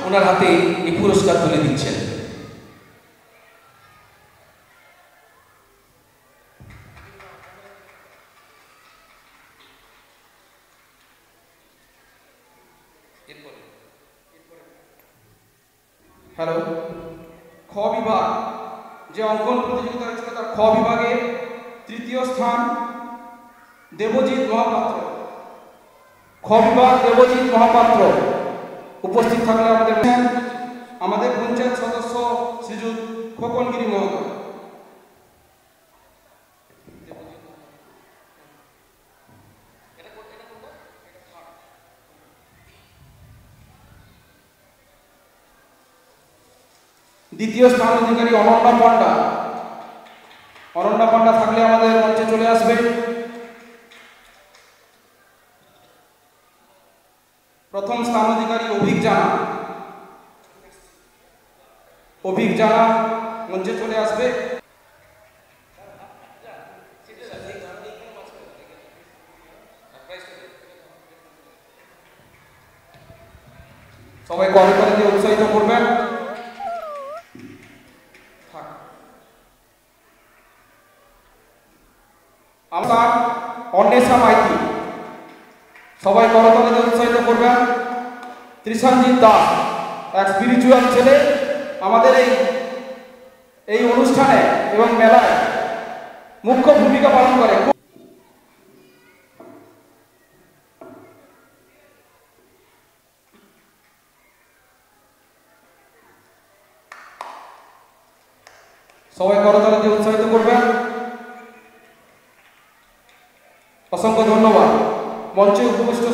ওনার হাতে এই পুরস্কার তুলে দিচ্ছেন। হ্যালো, খ বিভাগ যে অঙ্কন প্রতিযোগিতা হয়েছিল তার খ বিভাগে তৃতীয় স্থান দেবজিৎ মহাপাত্র। খ বিভাগ দেবজিৎ মহাপাত্র উপস্থিত থাকলে আমাদের পঞ্চায়েত সদস্য শ্রীযুত খোকনগিরি মহোদয়। দ্বিতীয় স্থান অধিকারী অনন্যা পান্ডা। অনন্যা পান্ডা থাকলে আমাদের মঞ্চে চলে আসবে। প্রথম স্থান অধিকারী অভিক জানা। অভিক জানা মঞ্চে চলে আসবে। সবাই করতালি দিয়ে উৎসাহিত করবেন। আমরা অন্বেষা মাইতি, সবাই করতালি দিয়ে উৎসাহিত করবেন। ত্রিশানজিৎ দাস, এক স্পিরিচুয়াল ছেলে, আমাদের এই অনুষ্ঠানে এবং মেলায় মুখ্য ভূমিকা পালন করে। সবাই করতালি দিয়ে উৎসাহিত করবেন। অসংখ্য ধন্যবাদ। মঞ্চে উপবিষ্ট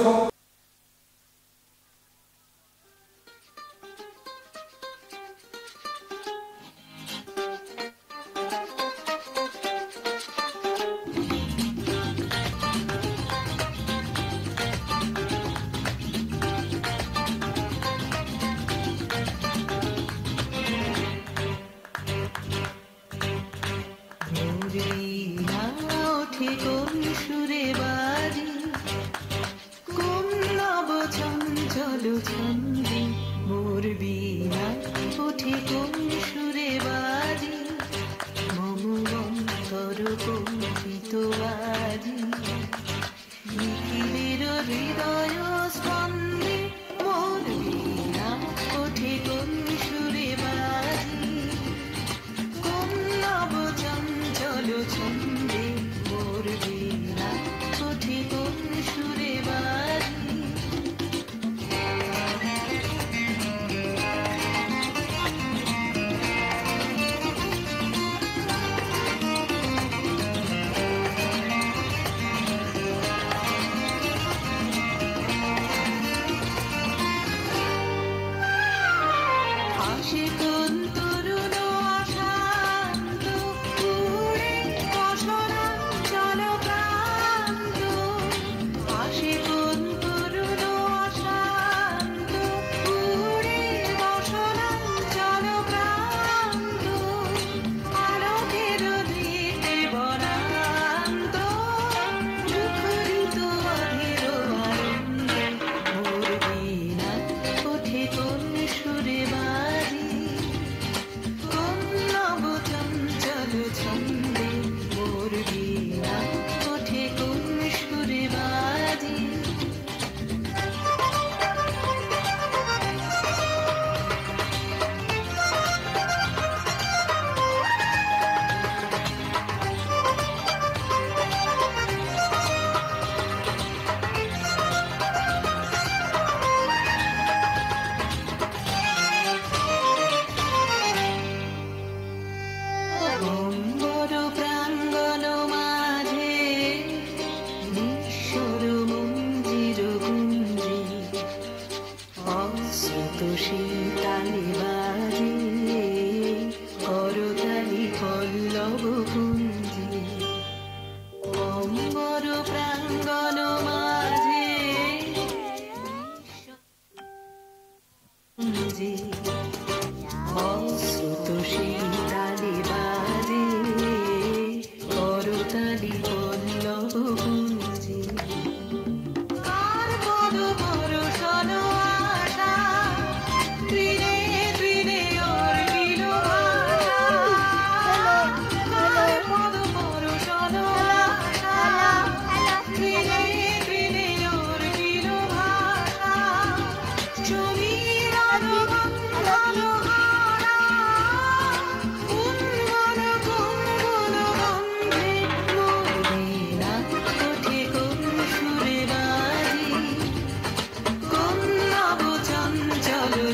Three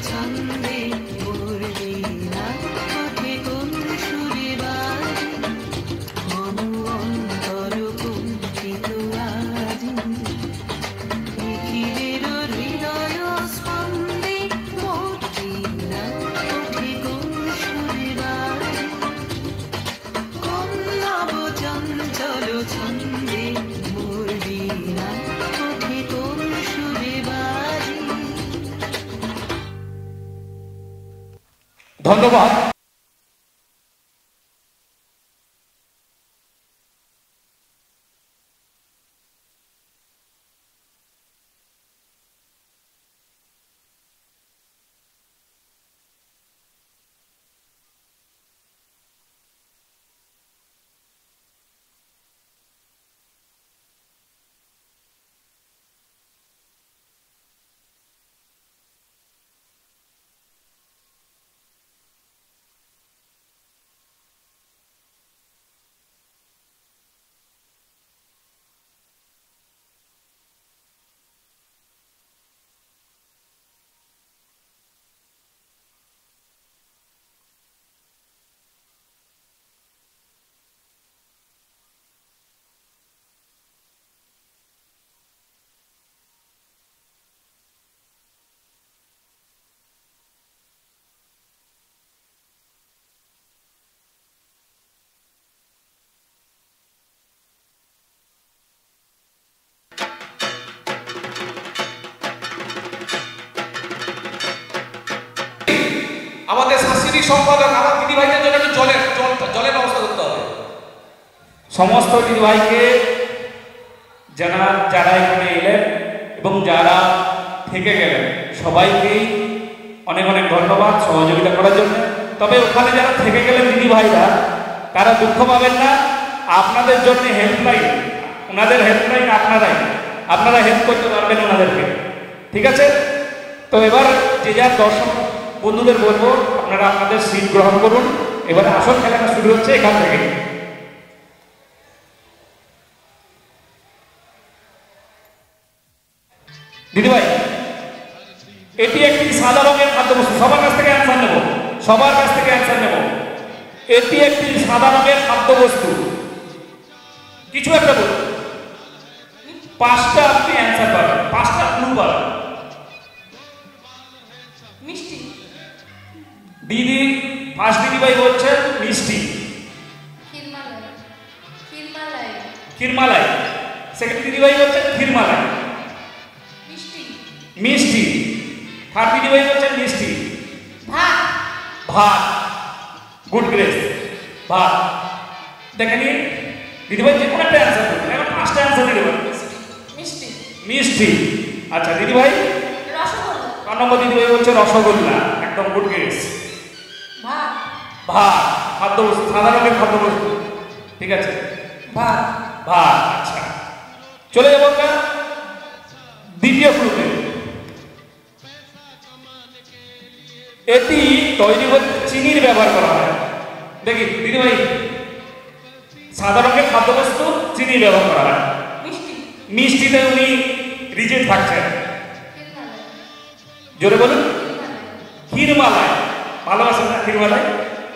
ছন্দে মোর বীণা ওঠে কোন সুরে বাজে মন অন্তর কুণ্ঠিত আজি নিখিলের হৃদয় স্পন্দে মোর বীণা ওঠে কোন সুরে বাজে কোন নব চঞ্চল ছন্দে মোর বীণা ওঠে কোন সুরে বাজে। ধন্যবাদ। আমাদের সাংস্কৃতিক সম্পাদক আমার দিদিভাইদের জন্য একটু জলের ব্যবস্থা করতে হবে। সমস্ত দিদিভাইকে যারা এখানে এলেন এবং যারা থেকে গেলেন সবাইকেই অনেক অনেক ধন্যবাদ সহযোগিতা করার জন্য। তবে ওখানে যারা থেকে গেলেন দিদিভাইরা তারা দুঃখ পাবেন না, আপনাদের জন্য হেল্পলাইন, ওনাদের হেল্পলাইন আপনারা হেল্প করতে পারবেন ওনাদেরকে, ঠিক আছে? তো এবার যে যার দর্শক বন্ধুদের বলবো আপনারা আপনাদের সিট গ্রহণ করুন। এবারে আসল খেলাটা শুরু হচ্ছে এখান থেকে। দিদিভাই, এটি একটি সাদা রঙের খাদ্যবস্তু। সবার কাছ থেকে অ্যান্সার নেব। এটি একটি সাদা রঙের খাদ্যবস্তু। কিছু একটা বলুন, 5টা আপনি অ্যান্সার পাবেন, 5টা ক্লু পাবেন। মিষ্টি। দিদি ফার্স্ট দিদিভাই বলছেন মিষ্টি। ক্ষীরমালাই। সেকেন্ড দিদিভাই বলছেন ক্ষীরমালাই। মিষ্টি। থার্ড দিদিভাই বলছেন মিষ্টি। ভাত। গুড গ্রেস, ভাত। দেখে নিন দিদিভাই যে কোনো একটা অ্যান্সার করবেন, এখন 5টা অ্যান্সার দিতে পারবেন। মিষ্টি। আচ্ছা দিদিভাই? 4 নম্বর দিদিভাই বলছে রসগোল্লা, একদম গুড গ্রেস। ভাত খাদ্যবস্তু, সাদা রঙের খাদ্যবস্তু, ঠিক আছে? ভাত। আচ্ছা, চলে যাবো আমরা দ্বিতীয় গ্রুপে। এটি তৈরি করতে চিনির ব্যবহার করা হয়। দেখি দিদিভাই, সাদা রঙের খাদ্যবস্তু, চিনির ব্যবহার করা হয়। মিষ্টিতে উনি রিজেক্ট থাকছেন। জোরে বলুন। ক্ষীরমালাই। ভালোবাসেন না ক্ষীরমালাই?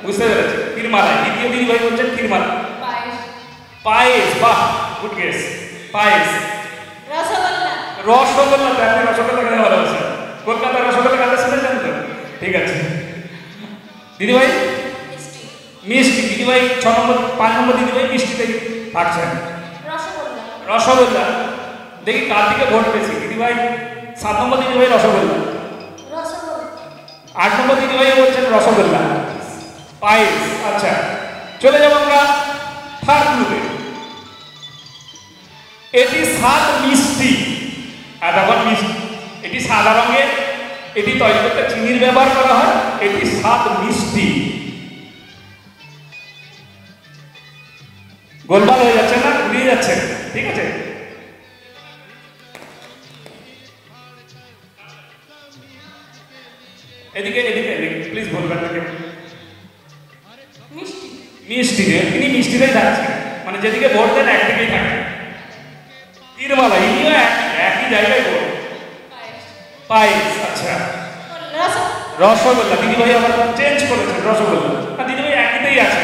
বুঝতে পেরেছি, ক্ষীরমালাই। দ্বিতীয় দিদিভাই বলছেন ক্ষীরমালাই। পায়েস। বাহ, গুড গেস। পায়েস। রসগোল্লা। আপনি রসগোল্লা খেতে ভালোবাসেন? কলকাতার রসগোল্লা খেতে শুনেছেন তো? ঠিক আছে দিদিভাই। মিষ্টি। দিদিভাই 5 নম্বর দিদিভাই মিষ্টিতে থাকছেন। রসগোল্লা। দেখি কার দিকে ভোট পেয়েছি। দিদিভাই 7 নম্বর দিদিভাই রসগোল্লা। 8 নম্বর দিদিভাই বলছেন রসগোল্লা। পায়েস। আচ্ছা, চলে যাবো আমরা থার্ড গ্রুপে। এটি স্বাদ মিষ্টি। এটি সাদা রঙের, এটি তৈরি করতে চিনির ব্যবহার করা হয়। এটি স্বাদ মিষ্টি। গোলমাল হয়ে যাচ্ছে না, ঘুরিয়ে যাচ্ছে, ঠিক আছে? এদিকে প্লিজ বলবেন না কেউ। মিষ্টি। তিনি মিষ্টিতেই থাকছেন, মানে যেদিকে ভোট দেন একদিকেই থাকেন। ক্ষীরমালাই, ইনিও একই জায়গায় ভোট। পায়েস। আচ্ছা, রসগোল্লা দিদিভাই আবার চেঞ্জ করেছেন রসগোল্লা। না দিদিভাই একইতেই আছে,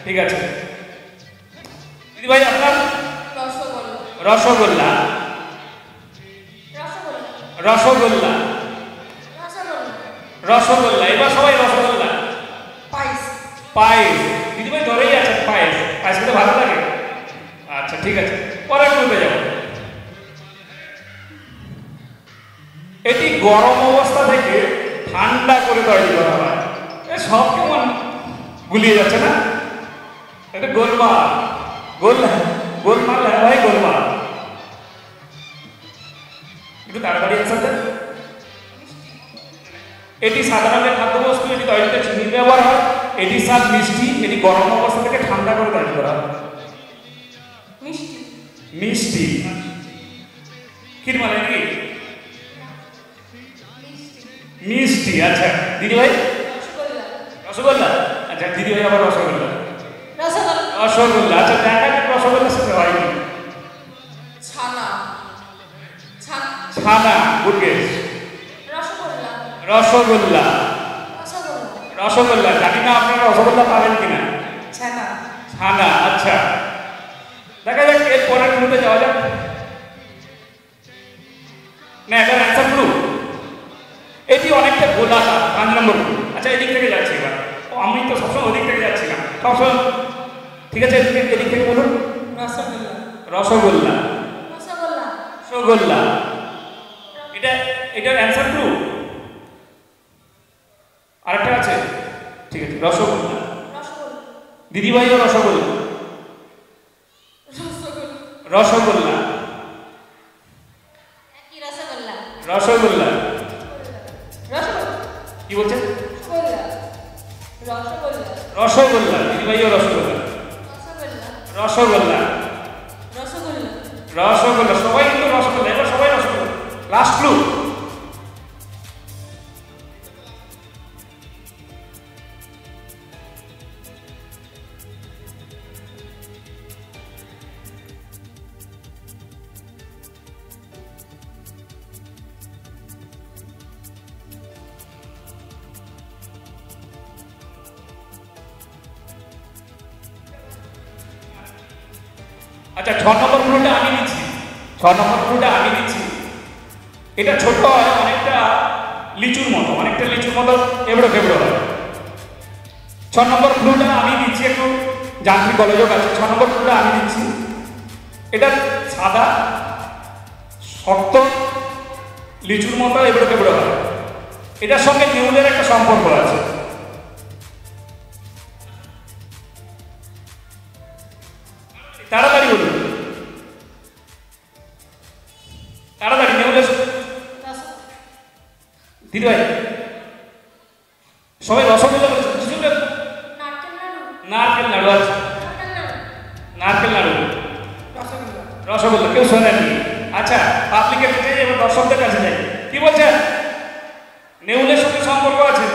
ঠিক আছে। দিদিভাই আপনার রসগোল্লা রসগোল্লা রসগোল্লা রসগোল্লা রসগোল্লা রসগোল্লা। এবার সবাই রসগোল্লা। পায়েস পায়েস দিদিভাই ধরেই আছেন, পায়েস পায়েস খেতে ভালো লাগে। আচ্ছা ঠিক আছে, পরের গ্রুপে যাব। এটি গরম অবস্থা থেকে ঠান্ডা করে তৈরি করা হয়। সব কেমন গুলিয়ে যাচ্ছে না? এটা গোলমাল, গোলমাল হ্যাঁ ভাই, গোলমাল। একটু তাড়াতাড়ি অ্যান্সার দেন। এটি সাধারণত খাদ্যবস্তু, এটি তৈরিতে চিনির ব্যবহার হয়। এটি স্বাদ মিষ্টি, এটি গরম অবস্থা থেকে ঠান্ডা করে তৈরি করা হয়। মিষ্টি মিষ্টি ক্ষীর মানে কি? মিষ্টি। আচ্ছা দিদিভাই রসগোল্লা রসগোল্লা। আচ্ছা দিদিভাই আবার রসগোল্লা রসগোল্লা রসগোল্লা। আচ্ছা দেখা যাক রসগোল্লার সাথে হয় কি। ছানা ছানা ছানা, গুড গেস। রসগোল্লা রসগোল্লা রসগোল্লা রসগোল্লা। জানি না আপনারা রসগোল্লা পাবেন কিনা। ছানা ছানা। আচ্ছা দেখা যাক এর পরের গ্রুপে যাওয়া যাক। না এটা অ্যান্সার গ্রুপ। এটি অনেকটা গোলাকার, 5 নম্বর গ্রুপ। আচ্ছা এদিক থেকে যাচ্ছি এবার। আমি তো সবসময় ওদিক থেকে যাচ্ছিলাম সবসময়, ঠিক আছে এদিক থেকে বলুন। রসগোল্লা রসগোল্লা রসগোল্লা রসগোল্লা। এটা এটার অ্যান্সার গ্রুপ। আরেকটা আছে, ঠিক আছে রসগোল্লা। রসগোল্লা দিদিভাইও রসগোল্লা রসগোল্লা রসগোল্লা কি রসগোল্লা রসগোল্লা। রসগোল্লা কি বলছেন? রসগোল্লা রসগোল্লা। দিদিভাইও রসগোল্লা রসগোল্লা রসগোল্লা রসগোল্লা রসগোল্লা। সবাই কিন্তু রসগোল্লা। এবার সবাই রসগোল্লা। Last clue. আচ্ছা 6 নম্বর ক্লুটা আমি দিচ্ছি। 6 নম্বর ক্লুটা আমি দিচ্ছি। এটা ছোট হয়, অনেকটা লিচুর মতো, অনেকটা লিচুর মতো এবড়ো খেবড়ো হয়। 6 নম্বর ক্লুটা আমি দিচ্ছি, একটু যান্ত্রিক গোলযোগ আছে। 6 নম্বর ক্লুটা আমি দিচ্ছি। এটা সাদা, শক্ত, লিচুর মতো এবড়ো খেবড়ো হয়। এটার সঙ্গে নেউলের একটা সম্পর্ক আছে। তাড়াতাড়ি বলুন, তাড়াতাড়ি। নেউলের দিদিভাই সবাই রসগোল্লা বলেছে, কিছুটা নারকেল নাড়ু আছে। নারকেল নাড়ু রসগোল্লা কেউ শোনেননি। আচ্ছা পাবলিকের কাছে যাই, এবার দর্শকদের কাছে যাই। কি বলছেন? নেউলের সঙ্গে সম্পর্ক আছে।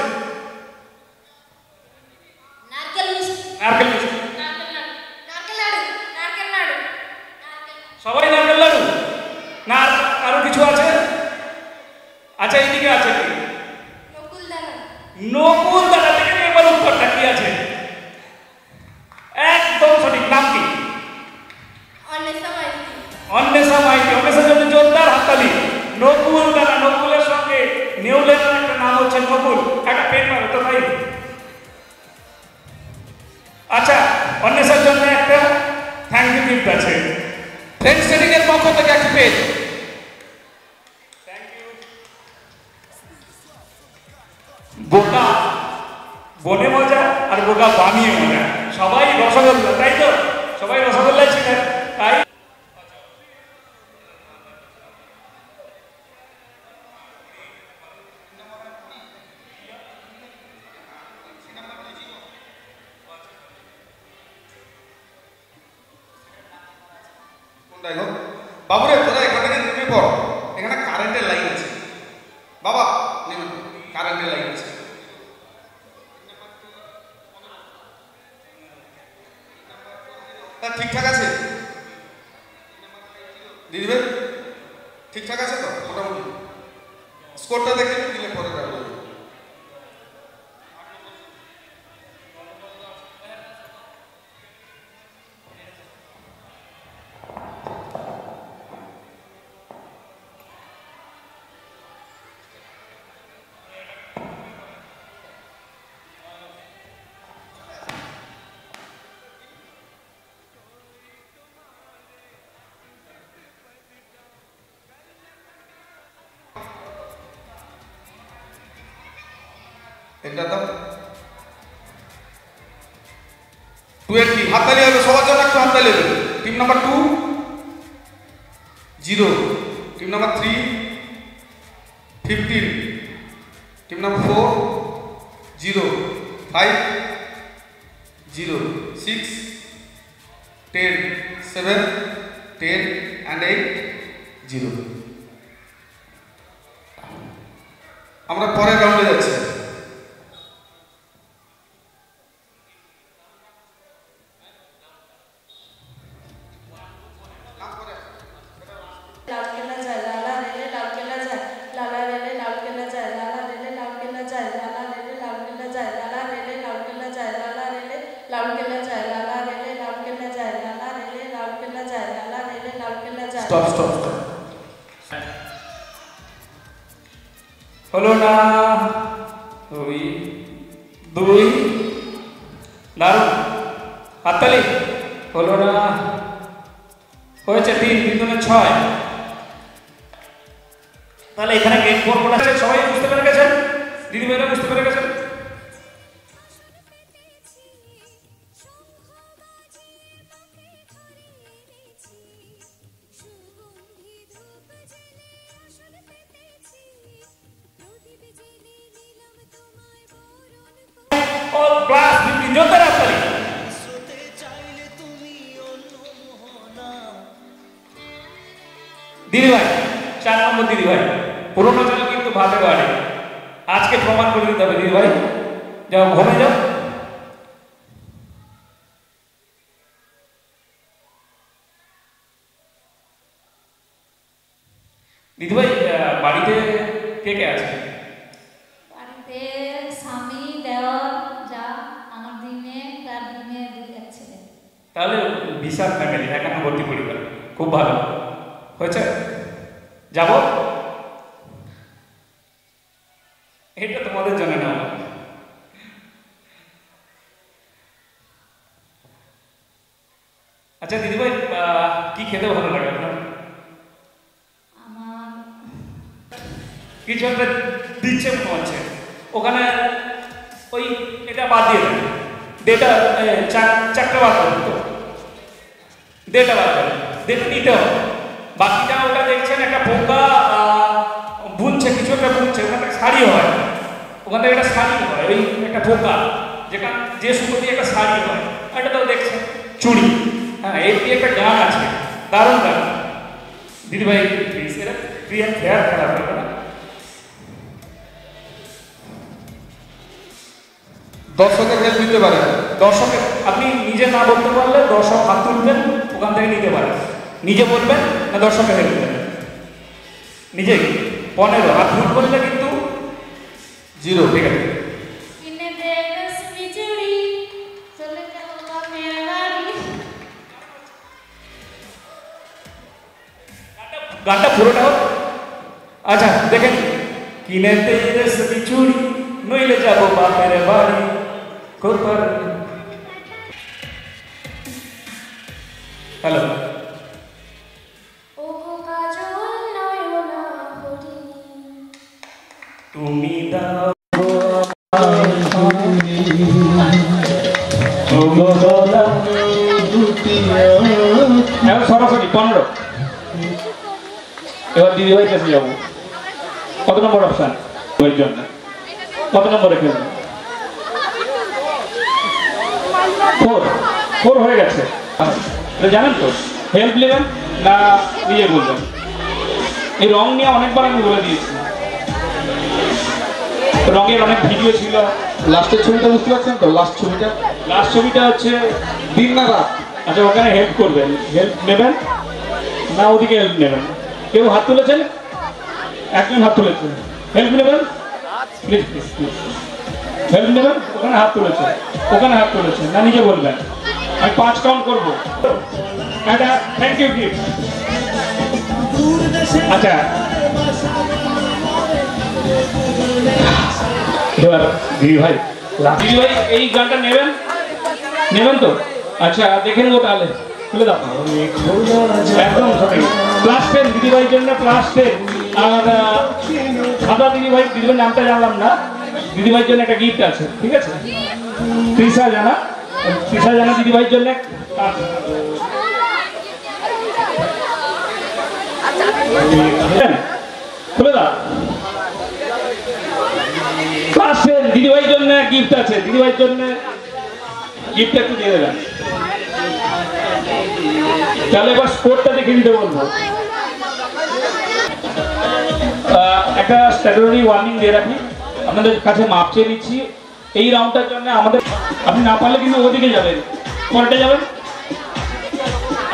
নারকেল মিষ্টি নারকেল মিষ্টি। নারকেল নাড়ু নারকেল নাড়ু সবাই নারকেল নাড়ু না, আরো কিছু আছে? আচ্ছা এইদিকে আছে কি? নকুল দানা নকুল দানা। থেকে এবার উত্তরটা কি আছে? একদম সঠিক। নাম কি? অন্বেষা মাইতি অন্বেষা মাইতি। অন্বেষার জন্য জোরদার হাততালি। নকুল দানা, নকুলের সঙ্গে নেউলের একটা নাম হচ্ছে নকুল। একটা পেন মারো তো ভাই। আচ্ছা অন্বেষার জন্য একটা থ্যাংক ইউ গিফট আছে। ফ্রেন্ড সেটিং এর পক্ষ থেকে একটা পেজ। Thank you. বোকা বনে মজা আর বোকা বানিয়ে মজা। সবাই রসগোল্লা, তাই তো? সবাই রসগোল্লা ছিলেন, তাই? কোনটাই হোক বাবুরে, তোরা এখান থেকে নেমে পড়। এখানে কারেন্টের লাইন আছে বাবা, নেমে পড়, কারেন্টের লাইন আছে। তা ঠিকঠাক আছে দিদিভাই? ঠিকঠাক আছে তো মোটামুটি? স্কোরটা দেখে দিলে পরে এটা দাও 20 হাততালি হবে সবার জন্য একটু হাততালি হবে team number 2 0 team number 3 15 team number 4 0 5 0 6 10 7 10 and 8 0 আমরা পরের রাউন্ডে যাচ্ছি लाल केला जाए लाला रेले लाल केला जाए लाला रेले लाल केला जाए लाला रेले लाल केला जाए लाला रेले लाल केला जाए लाला रेले लाल केला जाए लाला रेले लाल केला जाए लाला रेले लाल केला जाए लाला रेले लाल केला जाए लाला रेले लाल केला जाए স্টপ স্টপ হলো না 2 দারুণ হাততালি হলো না হয়েছে 3 3 6 তাহলে এখানে গেম ফর্মুলা আছে সবাই বুঝতে পেরে গেছেন দিদি ভাইরা বুঝতে পেরে গেছেন ও ক্লাস দিদি জোরদার হাততালি দিদি ভাই 4 নম্বর দিদি ভাই পুরনো চাল কিন্তু ভাবে বাড়ে আজকে প্রমাণ করে দিতে হবে দিদি ভাই যাও ঘুমে যাও দিদি ভাই বাড়িতে কে কে আছে বাড়িতে স্বামী দেওয়ার যা আমার দিনে তার দিনে দিদি আছে তাহলে বিশাল ফ্যামিলি একান্নবর্তী পরিবার খুব ভালো হয়েছে যাব এটা তোমাদের জন্য না আচ্ছা দিদিভাই কি খেতে ভালো লাগে আপনার আমার কিছু একটা দিচ্ছে মনে হচ্ছে ওখানে ওই এটা বাদ দিয়ে দেন ডেটা চারটা বাদ করুন তো ডেটা বাদ করেন ডেটা নিতে হবে বাকিটা ওটা দেখছেন একটা পোকা বুনছে কিছু একটা বুনছে ওখানে একটা শাড়ি হয় ওখান থেকে একটা শাড়ি হয় ওই একটা পোকা যেখানে যে সুতো দিয়ে একটা শাড়ি হয় এটা তো দেখছেন চুড়ি হ্যাঁ এর দিয়ে একটা গান আছে দারুণ গান দিদিভাই প্লিজ এটা ক্রিয়ার ফেয়ার খেলা করবে না দর্শকের হেল্প দিতে পারে দর্শকের আপনি নিজে না বলতে পারলে দর্শক হাত তুলবেন ওখান থেকে নিতে পারেন নিজে বলবেন না দর্শকের হেল্প দেবেন নিজে 15 হাত তুল করলে কিন্তু 0 ঠিক আছে কিনে দে রেশমি চুড়ি চলে যাবো বাপের বাড়ি গানটা পুরোটা হোক আচ্ছা দেখেন কিনে দে রেশমি চুড়ি নইলে যাবো বাপের বাড়ি কোপার হ্যালো ও কাজল নয়না হরি তুমি দাও সরাসরি 15 এবার দিদি ভাই কাছে যাবো কত নম্বর অপশন ওই জন্য কত নম্বরে খেলবেন 4 হয়ে গেছে এটা জানেন তো হেল্প নেবেন না নিজে বলবেন এই রং নিয়ে অনেকবার আমি বলে দিয়েছি রঙের অনেক ভিডিও ছিল লাস্টের ছবিটা বুঝতে পারছেন তো লাস্ট ছবিটা হচ্ছে দিন না রাত আচ্ছা ওখানে হেল্প করবেন হেল্প নেবেন না ওদিকে হেল্প নেবেন কেউ হাত তুলেছেন একজন হাত তুলেছেন হেল্প নেবেন প্লিজ প্লিজ প্লিজ হেল্প নেবেন ওখানে হাত তুলেছেন না নিজে বলবেন আমি 5 কাউন্ট করবো একটা থ্যাংক ইউ গিফট আচ্ছা এবার দিদি ভাই এই গানটা নেবেন তো আচ্ছা দেখে নেবো তাহলে খুলে দাও একদম সঠিক +10 দিদিভাইয়ের জন্য +10 আর সাদা দিদিভাইয়ের নামটা জানলাম না দিদিভাইয়ের জন্য একটা গিফট আছে, ঠিক আছে? তৃষা জানা দিদিভাইয়ের জন্য খুলে দাও। ক্লাসের দিদিভাইয়ের জন্য গিফট আছে, দিদিভাইয়ের জন্য গিফট একটু দিয়ে দেবেন। তাহলে এবার স্পোর্টটা দেখে দিতে বলবো। একটা স্ট্যাটুটারি ওয়ার্নিং দিয়ে রাখি, আপনাদের কাছে মাপ চেয়ে নিচ্ছি। এই রাউন্ডটার জন্য আমাদের, আপনি না পারলে কিন্তু ওদিকে যাবেন, পরেরটা যাবেন।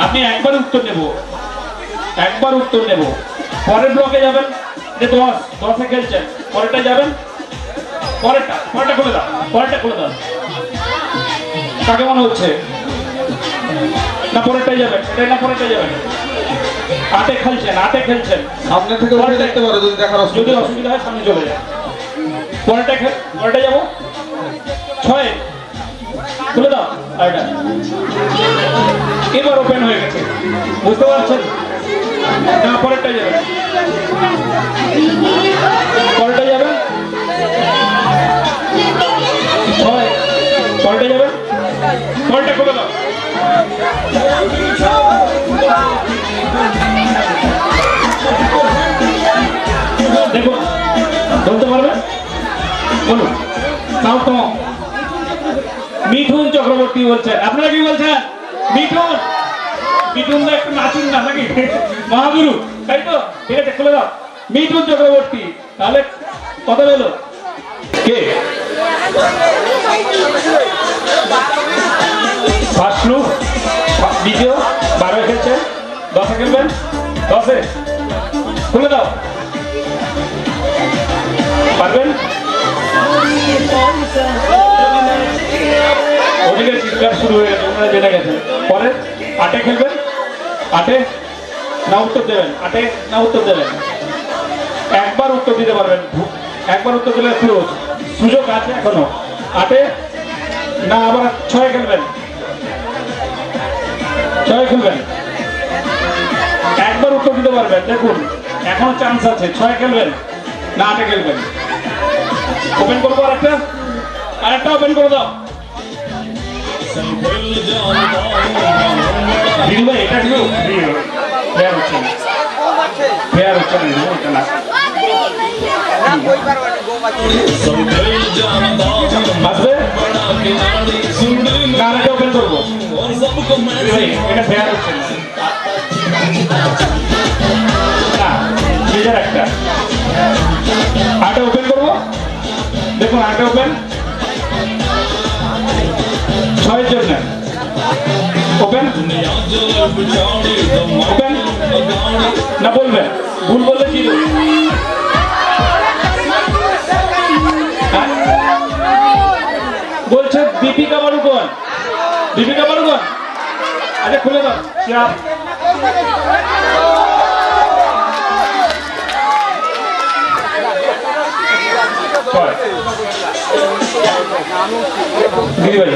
আপনি একবার উত্তর নেব, পরের ব্লকে যাবেন, যে 10-10-এ খেলছেন, পরেরটা যাবেন, পরেরটা খুলে দাও, কাকে মনে হচ্ছে না পরেরটাই যাবেন, এটাই না পরেরটাই যাবেন। 8-এ খেলছেন, সামনে থেকে দেখতে পারো, যদি অসুবিধা হয় সামনে চলে যায়। পরেরটা যাবো 6-এ খুলে দাও। এবার ওপেন হয়ে গেছে, বুঝতে পারছেন না? পরেরটা যাবেন, পরেরটা যাবেন, পরেরটা খুলে দাও। দেখুন, বলতে পারবেন? বলুন। তাও তো মিঠুন চক্রবর্তী বলছেন। আপনারা কি বলছেন? মিঠুন দা একটু নাচুন না নাকি? মহাগুরু, তাই তো? ঠিক আছে, খুলে দাও। মিঠুন চক্রবর্তী। তাহলে কত হলো? কে? ফার্স্ট লুক, দ্বিতীয় 12-এ খেলছেন, 10-এ খেলবেন, 10-এ খুলে দাও। পারবেন? ওদিকে চিৎকার শুরু হয়ে গেছে, ওনারা জেনে গেছেন। পরে 8-এ খেলবেন, 8-এ না উত্তর দেবেন, 8-এ না উত্তর দেবেন। একবার উত্তর দিতে পারবেন, একবার উত্তর দিলে সুযোগ আছে এখনো। 8-এ না আবার 6-এ খেলবেন, 6-এ খেলবেন, একবার উত্তর দিতে পারবেন। দেখুন এখনো চান্স আছে, 6-এ খেলবেন না 8-এ খেলবেন। ওপেন করবো, আরেকটা ওপেন করে দাও। দিদিভাই এটা কিন্তু ফেয়ার হচ্ছে না, এটা না। আসবে না, এটা ওপেন করবো। দিদিভাই এটা ফেয়ার হচ্ছে না, নিজের একটা। 8-এ ওপেন করবো, দেখুন 8-এ ওপেন, 6-এর জন্য ওপেন না বলবেন, ভুল বললে কি বলছে? দীপিকা পাড়ুকোন, আচ্ছা খুলে দাও। দিদিভাই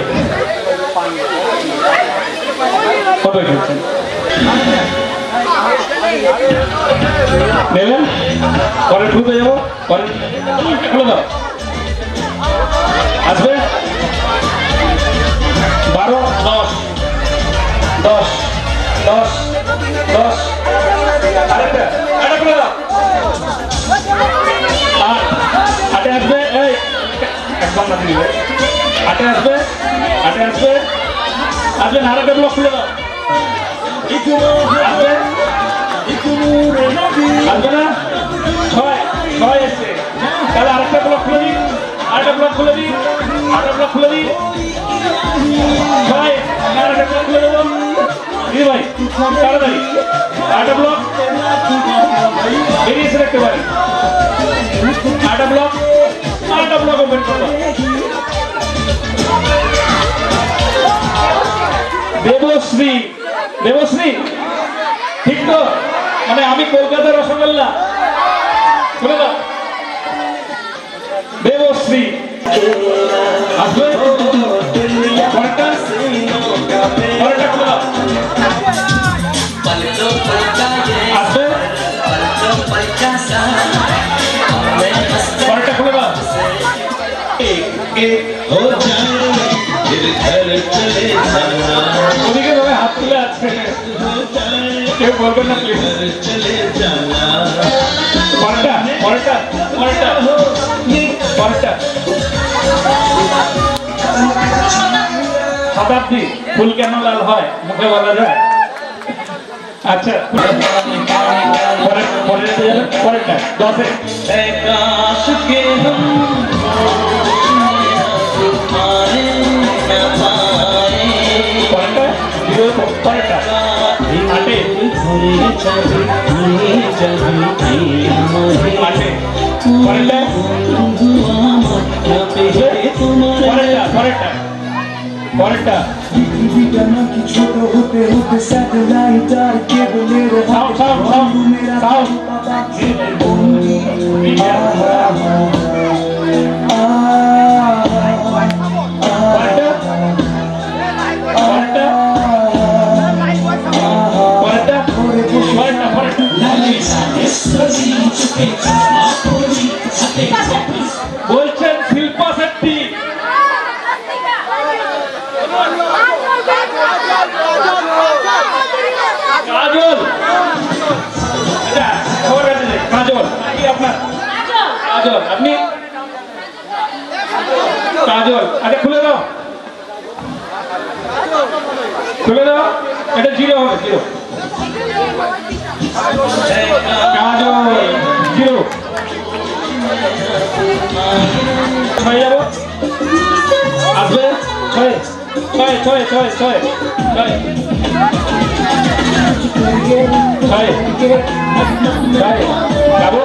কত খেলছেন নেবেন? পরে ঢুকে যাবো, পরে খুলে দাও। আসবে 12-10 আরেকটা খুলে দাও। 8-এ আসবে, এই একদম না দিদি, 8-এ আসবে, আসবেন। আরেকটা ব্লক খুলে দাও। আসবে না? 6 এসছে, তাহলে আরেকটা ব্লক খুলে দিই, 8-টা ব্লক খুলে দিই। 6 আরেকটা ব্লক খুলে দেবো। দিদি ভাই তাড়াতাড়ি 8-টা ব্লক বেরিয়ে এসে দেখতে পারেন। 8-টা ব্লক ওপেন করবো। দেবশ্রী ঠিক তো? মানে আমি কলকাতার রসগোল্লা। খুলে দাও। দেবশ্রী আসবে, পরেরটা খুলে দাও। আসবে, পরেরটা খুলে দাও। ওদিকে ভাবে হাত তুলে আছে, কেউ বলবেন না প্লিজ। পরেরটা পরেরটা পরেরটা পরেরটা শতাব্দী ফুল কেন লাল হয় মুখে বলা যায়? আচ্ছা পরেরটা 10-এ পরেরটা 8-এ পরেরটা ছোট হতে হতে স্যাটেলাইট আর কেবলের বলছেন শিল্পা শেট্টি। কাজল, কাজল কি আপনার? কাজল আপনি? কাজল আচ্ছা খুলে দাও, খুলে দাও, এটা 0 হবে 0। কাজল 0 হয়ে যাব। আসবে 6 6 6 6 6 যাবো।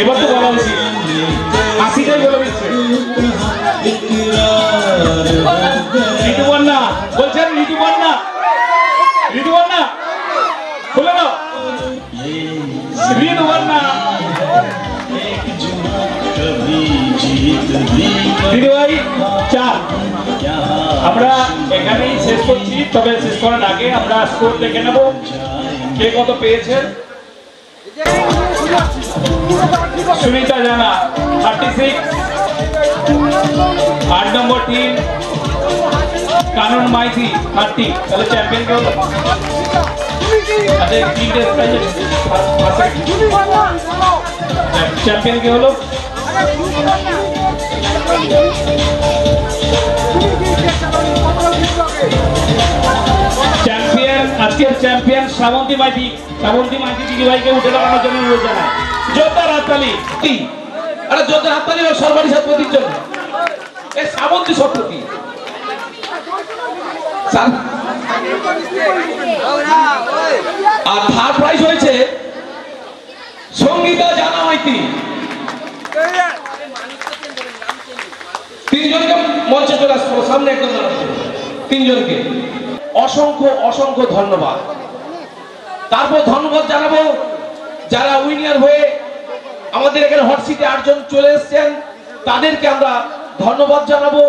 এবার তো বলা উচিত 80টাই বলে দিচ্ছে। ঋতুবর্ণা বলছেন, ঋতুবর্ণা ঋতুবর্ণা খুলে দাও, ঋতুবর্ণা দিদিভাই 4। আমরা এখানেই শেষ করছি, তবে শেষ করার আগে আমরা স্কোর দেখে নেব কে কত পেয়েছেন। সুনিতা জানা 36, 8 নম্বর টিম কানন মাইতি 30। তাহলে চ্যাম্পিয়ন কে হলো? চ্যাম্পিয়ন কে হলো? চ্যাম্পিয়ন আজকের চ্যাম্পিয়ন শ্রাবন্তী মাইতি। শ্রাবন্তী মাইতি দিদিভাইকে উঠে দাঁড়ানোর জন্য অনুরোধ জানায়। জোরদার হাততালি, আরে জোরদার হাততালি ও সরকারি ছাত্রদের জন্য। এই শ্রাবন্তী সত্যি আর থার্ড প্রাইজ হয়েছে সঙ্গীতা জানা মাইতি। 3 জনকে মঞ্চে চলে আসবো, সামনে একদম দাঁড়াবো। 3 জনকে অসংখ্য অসংখ্য ধন্যবাদ। তারপর ধন্যবাদ জানাবো যারা উইনার হয়ে আমাদের এখানে হট সিটে 8 জন চলে এসেছেন, তাদেরকে আমরা ধন্যবাদ জানাবো।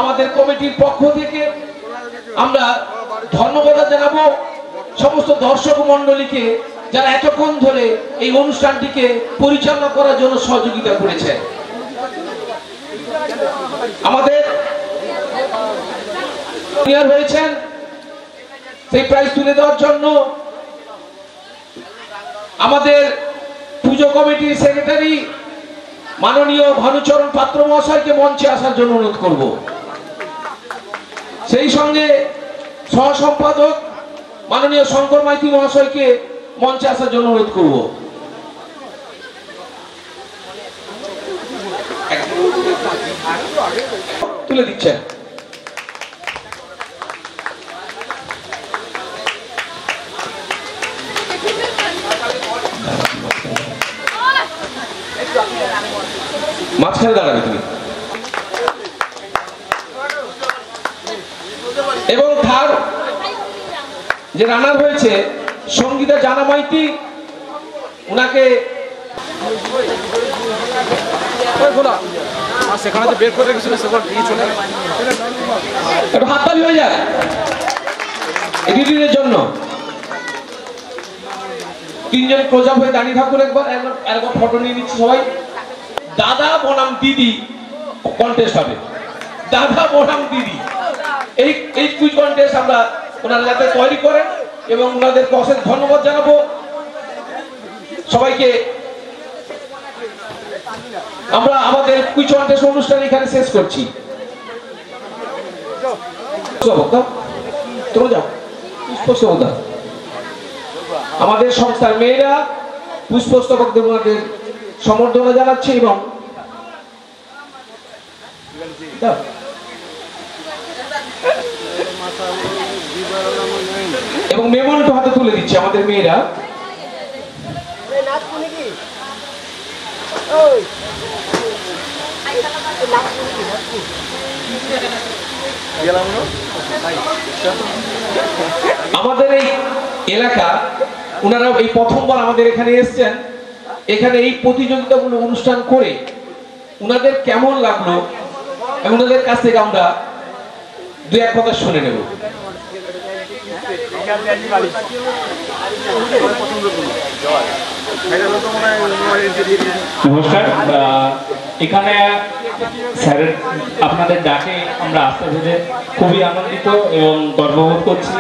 আমাদের কমিটির পক্ষ থেকে আমরা ধন্যবাদ জানাবো সমস্ত দর্শক মণ্ডলীকে যারা এতক্ষণ ধরে এই অনুষ্ঠানটিকে পরিচালনা করার জন্য সহযোগিতা করেছে। আমাদের উইনার হয়েছেন, সেই প্রাইজ তুলে দেওয়ার জন্য আমাদের পুজো কমিটির সেক্রেটারি মাননীয় ভানুচরণ পাত্র মহাশয়কে মঞ্চে আসার জন্য অনুরোধ করব। সেই সঙ্গে সহ সম্পাদক মাননীয় শঙ্কর মাইতি মহাশয়কে মঞ্চে আসার জন্য অনুরোধ করব। তুলে দিচ্ছেন। মাঝখানে দাঁড়াবে তুমি। এবং থার্ড যে রানার হয়েছে সঙ্গীতা জানা মাইতি, উনাকে একটু হাততালি হয়ে যায় এই দিদিদের জন্য। তিনজন ক্লোজ আপ হয়ে দাঁড়িয়ে থাকুন একবার একবার ফটো নিয়ে নিচ্ছি সবাই। দাদা বনাম দিদি কন্টেস্ট হবে, দাদা বনাম দিদি। এই কুইজ কন্টেস্ট আমরা ওনারা যাতে তৈরি করেন এবং ওনাদেরকে অশেষ ধন্যবাদ জানাবো সবাইকে। আমরা আমাদের কুইজ কন্টেস্ট অনুষ্ঠান এখানে শেষ করছি। তোমরা যাও পুষ্পস্তবক, আমাদের সংস্থার মেয়েরা পুষ্পস্তবকদের ওনাদের সম্বর্ধনা জানাচ্ছে এবং মেমোরেন্টো হাতে তুলে দিচ্ছে আমাদের মেয়েরা। আমাদের এই এলাকা ওনারা এই প্রথমবার আমাদের এখানে এসেছেন, এখানে এই প্রতিযোগিতামূলক অনুষ্ঠান করে ওনাদের কেমন লাগলো ওনাদের কাছ থেকে আমরা দু এক কথা শুনে নেব। নমস্কার, এখানে স্যারের আপনাদের ডাকে আমরা আসতে পেরে খুবই আনন্দিত এবং গর্ববোধ করছি।